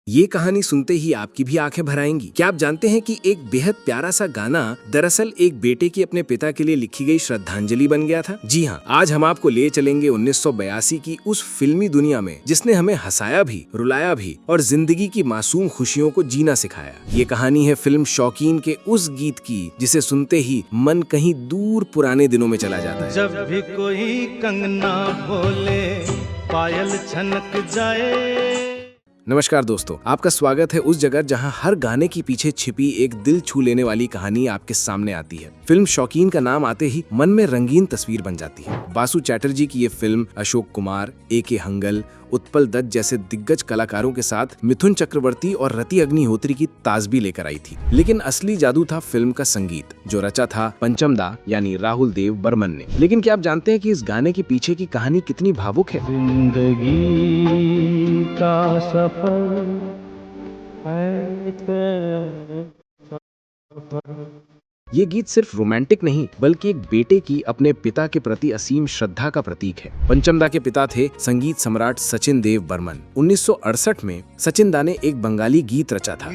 ये कहानी सुनते ही आपकी भी आंखें भर आएंगी। क्या आप जानते हैं कि एक बेहद प्यारा सा गाना दरअसल एक बेटे की अपने पिता के लिए लिखी गई श्रद्धांजलि बन गया था। जी हाँ, आज हम आपको ले चलेंगे 1982 की उस फिल्मी दुनिया में जिसने हमें हंसाया भी, रुलाया भी और जिंदगी की मासूम खुशियों को जीना सिखाया। ये कहानी है फिल्म शौकीन के उस गीत की जिसे सुनते ही मन कहीं दूर पुराने दिनों में चला जाता है। जब भी कोई कंगना बोले, पायल छनक जाए। नमस्कार दोस्तों, आपका स्वागत है उस जगह जहां हर गाने के पीछे छिपी एक दिल छू लेने वाली कहानी आपके सामने आती है। फिल्म शौकीन का नाम आते ही मन में रंगीन तस्वीर बन जाती है। बासु चैटर्जी की ये फिल्म अशोक कुमार, A.K. हंगल, उत्पल दत्त जैसे दिग्गज कलाकारों के साथ मिथुन चक्रवर्ती और रति अग्निहोत्री की ताजगी लेकर आई थी। लेकिन असली जादू था फिल्म का संगीत, जो रचा था पंचम दा यानी राहुल देव बर्मन ने। लेकिन क्या आप जानते हैं कि इस गाने के पीछे की कहानी कितनी भावुक है? जिंदगी का सफर ये गीत सिर्फ रोमांटिक नहीं बल्कि एक बेटे की अपने पिता के प्रति असीम श्रद्धा का प्रतीक है। पंचम दा के पिता थे संगीत सम्राट सचिन देव बर्मन। 1968 में सचिन दा ने एक बंगाली गीत रचा था,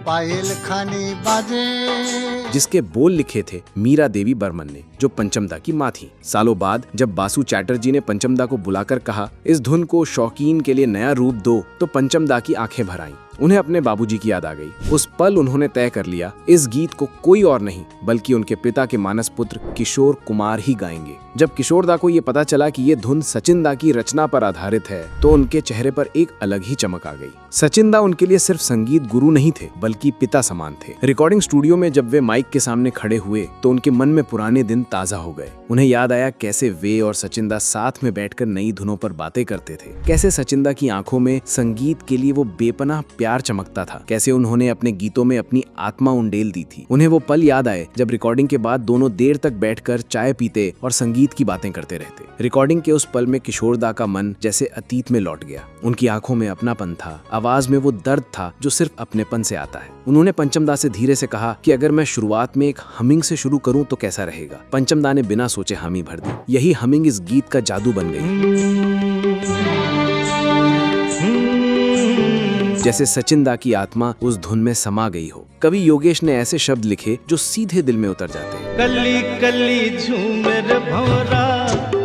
पायल खाने बाजे, जिसके बोल लिखे थे मीरा देवी बर्मन ने, जो पंचम दा की माँ थी। सालों बाद जब बासु चैटर्जी ने पंचम दा को बुलाकर कहा, इस धुन को शौकीन के लिए नया रूप दो, तो पंचम दा की आंखें भर आईं। उन्हें अपने बाबूजी की याद आ गई। उस पल उन्होंने तय कर लिया, इस गीत को कोई और नहीं बल्कि उनके पिता के मानस पुत्र किशोर कुमार ही गाएंगे। जब किशोर दा को ये पता चला कि ये धुन सचिन दा की रचना पर आधारित है, तो उनके चेहरे पर एक अलग ही चमक आ गई। सचिन दा उनके लिए सिर्फ संगीत गुरु नहीं थे बल्कि पिता समान थे। रिकॉर्डिंग स्टूडियो में जब वे माइक के सामने खड़े हुए तो उनके मन में पुराने दिन ताजा हो गए। उन्हें याद आया कैसे वे और सचिन दा साथ में बैठकर नई धुनों पर बातें करते थे, कैसे सचिन दा की आंखों में संगीत के लिए वो बेपनाह प्यार चमकता था, कैसे उन्होंने अपने गीतों में अपनी आत्मा उंडेल दी थी। उन्हें वो पल याद आए जब रिकॉर्डिंग के बाद दोनों देर तक बैठकर चाय पीते और संगीत की बातें करते रहते। रिकॉर्डिंग के उस पल में किशोर दा का मन जैसे अतीत में लौट गया। उनकी आंखों में अपनापन था, आवाज में वो दर्द था जो सिर्फ अपनेपन से आता है। उन्होंने पंचम दा से धीरे से कहा कि अगर मैं शुरुआत में एक हमिंग से शुरू करूं तो कैसा रहेगा। पंचम दा ने बिना सोचे हामी भर दी। यही हमिंग इस गीत का जादू बन गई। जैसे सचिन दा की आत्मा उस धुन में समा गई हो। कवि योगेश ने ऐसे शब्द लिखे जो सीधे दिल में उतर जाते हैं। कली कली झूमर भौरा,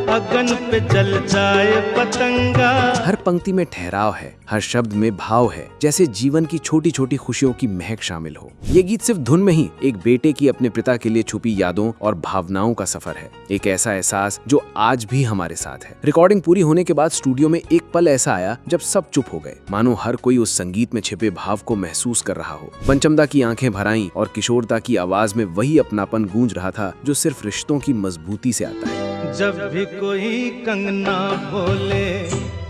अगन पे जल जाए पतंगा। हर पंक्ति में ठहराव है, हर शब्द में भाव है, जैसे जीवन की छोटी छोटी खुशियों की महक शामिल हो। ये गीत सिर्फ धुन में ही एक बेटे की अपने पिता के लिए छुपी यादों और भावनाओं का सफर है, एक ऐसा एहसास जो आज भी हमारे साथ है। रिकॉर्डिंग पूरी होने के बाद स्टूडियो में एक पल ऐसा आया जब सब चुप हो गए, मानो हर कोई उस संगीत में छिपे भाव को महसूस कर रहा हो। पंचम दा की आंखें भर आईं और किशोर दा की आवाज में वही अपनापन गूंज रहा था जो सिर्फ रिश्तों की मजबूती से आता है। जब भी कोई कंगना बोले,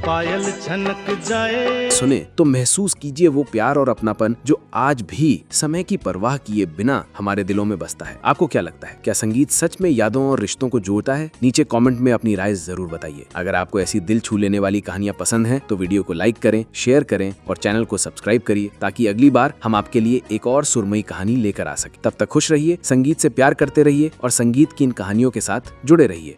पायल छनक जाए। सुने तो महसूस कीजिए वो प्यार और अपनापन जो आज भी समय की परवाह किए बिना हमारे दिलों में बसता है। आपको क्या लगता है, क्या संगीत सच में यादों और रिश्तों को जोड़ता है? नीचे कमेंट में अपनी राय जरूर बताइए। अगर आपको ऐसी दिल छू लेने वाली कहानियां पसंद हैं तो वीडियो को लाइक करें, शेयर करें और चैनल को सब्सक्राइब करिए, ताकि अगली बार हम आपके लिए एक और सुरमई कहानी लेकर आ सके। तब तक खुश रहिए, संगीत से प्यार करते रहिए और संगीत की इन कहानियों के साथ जुड़े रहिए।